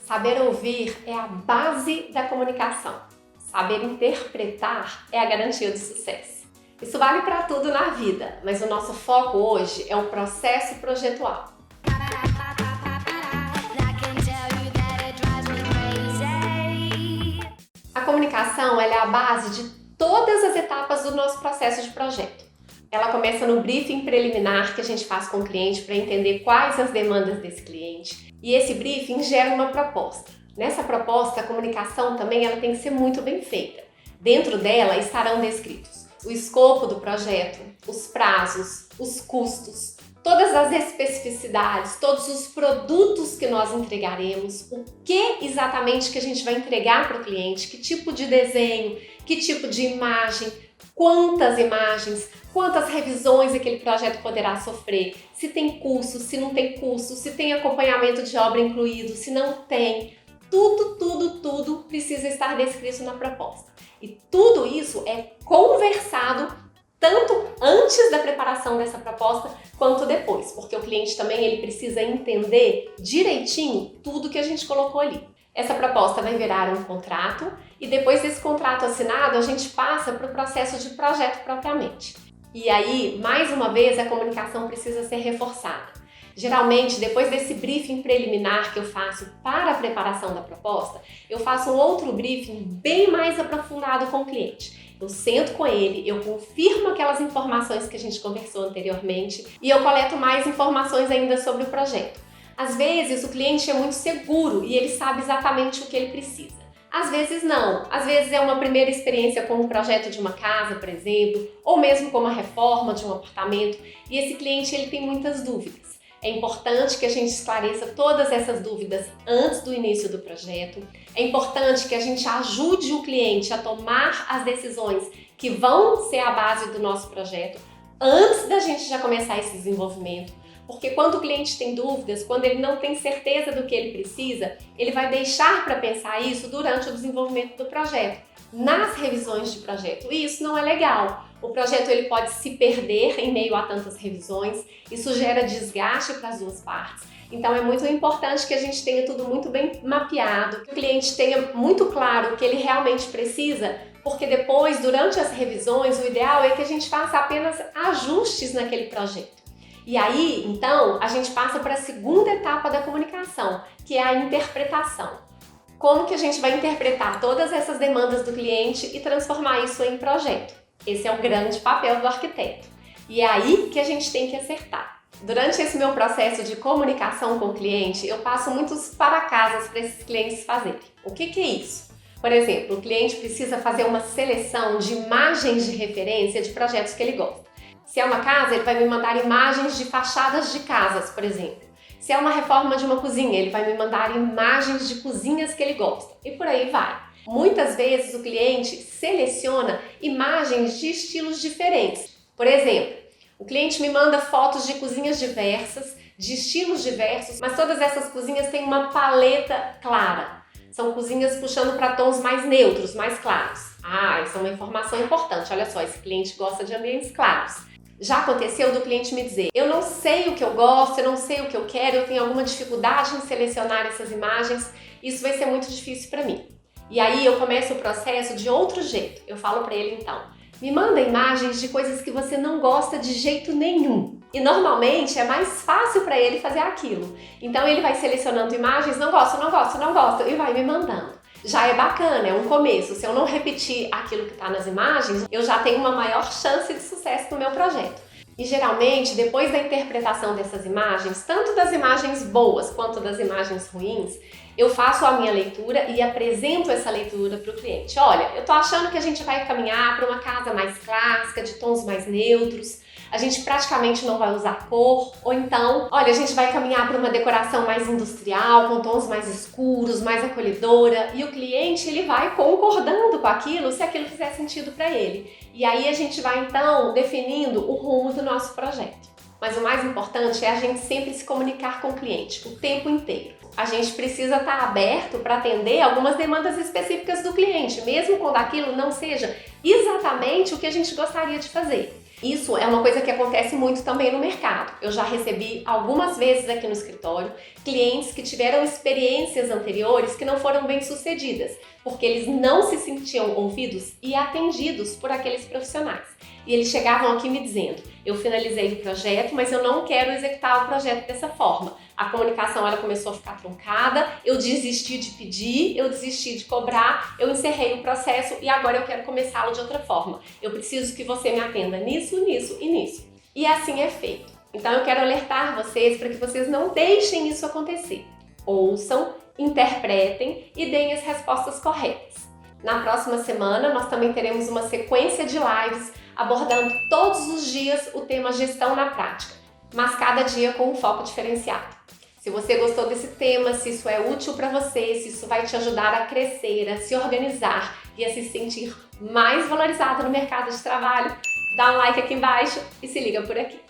Saber ouvir é a base da comunicação. Saber interpretar é a garantia do sucesso. Isso vale para tudo na vida, mas o nosso foco hoje é o processo projetual. A comunicação ela é a base de todas as etapas do nosso processo de projeto. Ela começa no briefing preliminar que a gente faz com o cliente para entender quais as demandas desse cliente. E esse briefing gera uma proposta. Nessa proposta, a comunicação também ela tem que ser muito bem feita. Dentro dela estarão descritos o escopo do projeto, os prazos, os custos, todas as especificidades, todos os produtos que nós entregaremos, o que exatamente que a gente vai entregar para o cliente, que tipo de desenho, que tipo de imagem, quantas imagens, quantas revisões aquele projeto poderá sofrer, se tem custo, se não tem custo, se tem acompanhamento de obra incluído, se não tem. Tudo precisa estar descrito na proposta. E tudo isso é conversado tanto antes da preparação dessa proposta quanto depois, porque o cliente também ele precisa entender direitinho tudo que a gente colocou ali. Essa proposta vai virar um contrato e depois desse contrato assinado a gente passa para o processo de projeto propriamente. E aí, mais uma vez, a comunicação precisa ser reforçada. Geralmente, depois desse briefing preliminar que eu faço para a preparação da proposta, eu faço um outro briefing bem mais aprofundado com o cliente. Eu sento com ele, eu confirmo aquelas informações que a gente conversou anteriormente e eu coleto mais informações ainda sobre o projeto. Às vezes, o cliente é muito seguro e ele sabe exatamente o que ele precisa. Às vezes não, às vezes é uma primeira experiência com um projeto de uma casa, por exemplo, ou mesmo com uma reforma de um apartamento e esse cliente ele tem muitas dúvidas. É importante que a gente esclareça todas essas dúvidas antes do início do projeto. É importante que a gente ajude o cliente a tomar as decisões que vão ser a base do nosso projeto antes da gente já começar esse desenvolvimento. Porque quando o cliente tem dúvidas, quando ele não tem certeza do que ele precisa, ele vai deixar para pensar isso durante o desenvolvimento do projeto, nas revisões de projeto. E isso não é legal. O projeto ele pode se perder em meio a tantas revisões, isso gera desgaste para as duas partes. Então é muito importante que a gente tenha tudo muito bem mapeado, que o cliente tenha muito claro o que ele realmente precisa, porque depois, durante as revisões, o ideal é que a gente faça apenas ajustes naquele projeto. E aí, então, a gente passa para a segunda etapa da comunicação, que é a interpretação. Como que a gente vai interpretar todas essas demandas do cliente e transformar isso em projeto? Esse é o grande papel do arquiteto. E é aí que a gente tem que acertar. Durante esse meu processo de comunicação com o cliente, eu passo muitos para-casas para esses clientes fazerem. O que é isso? Por exemplo, o cliente precisa fazer uma seleção de imagens de referência de projetos que ele gosta. Se é uma casa, ele vai me mandar imagens de fachadas de casas, por exemplo. Se é uma reforma de uma cozinha, ele vai me mandar imagens de cozinhas que ele gosta. E por aí vai. Muitas vezes o cliente seleciona imagens de estilos diferentes. Por exemplo, o cliente me manda fotos de cozinhas diversas, de estilos diversos, mas todas essas cozinhas têm uma paleta clara. São cozinhas puxando para tons mais neutros, mais claros. Isso é uma informação importante. Olha só, esse cliente gosta de ambientes claros. Já aconteceu do cliente me dizer, eu não sei o que eu gosto, eu não sei o que eu quero, eu tenho alguma dificuldade em selecionar essas imagens, isso vai ser muito difícil para mim. E aí eu começo o processo de outro jeito. Eu falo para ele então, me manda imagens de coisas que você não gosta de jeito nenhum. E normalmente é mais fácil para ele fazer aquilo. Então ele vai selecionando imagens, não gosto, e vai me mandando. Já é bacana, é um começo. Se eu não repetir aquilo que está nas imagens, eu já tenho uma maior chance de sucesso no meu projeto. E geralmente, depois da interpretação dessas imagens, tanto das imagens boas quanto das imagens ruins, eu faço a minha leitura e apresento essa leitura para o cliente. Olha, eu tô achando que a gente vai caminhar para uma casa mais clássica, de tons mais neutros, a gente praticamente não vai usar cor, ou então, olha, a gente vai caminhar para uma decoração mais industrial, com tons mais escuros, mais acolhedora, e o cliente ele vai concordando com aquilo, se aquilo fizer sentido para ele. E aí a gente vai então definindo o rumo do nosso projeto. Mas o mais importante é a gente sempre se comunicar com o cliente o tempo inteiro. A gente precisa estar aberto para atender algumas demandas específicas do cliente, mesmo quando aquilo não seja exatamente o que a gente gostaria de fazer. Isso é uma coisa que acontece muito também no mercado. Eu já recebi algumas vezes aqui no escritório clientes que tiveram experiências anteriores que não foram bem sucedidas, porque eles não se sentiam ouvidos e atendidos por aqueles profissionais. E eles chegavam aqui me dizendo: eu finalizei o projeto, mas eu não quero executar o projeto dessa forma. A comunicação ela começou a ficar truncada, eu desisti de pedir, eu desisti de cobrar, eu encerrei o processo e agora eu quero começá-lo de outra forma. Eu preciso que você me atenda nisso, nisso e nisso. E assim é feito. Então eu quero alertar vocês para que vocês não deixem isso acontecer. Ouçam, interpretem e deem as respostas corretas. Na próxima semana nós também teremos uma sequência de lives abordando todos os dias o tema gestão na prática, mas cada dia com um foco diferenciado. Se você gostou desse tema, se isso é útil para você, se isso vai te ajudar a crescer, a se organizar e a se sentir mais valorizado no mercado de trabalho, dá um like aqui embaixo e se liga por aqui.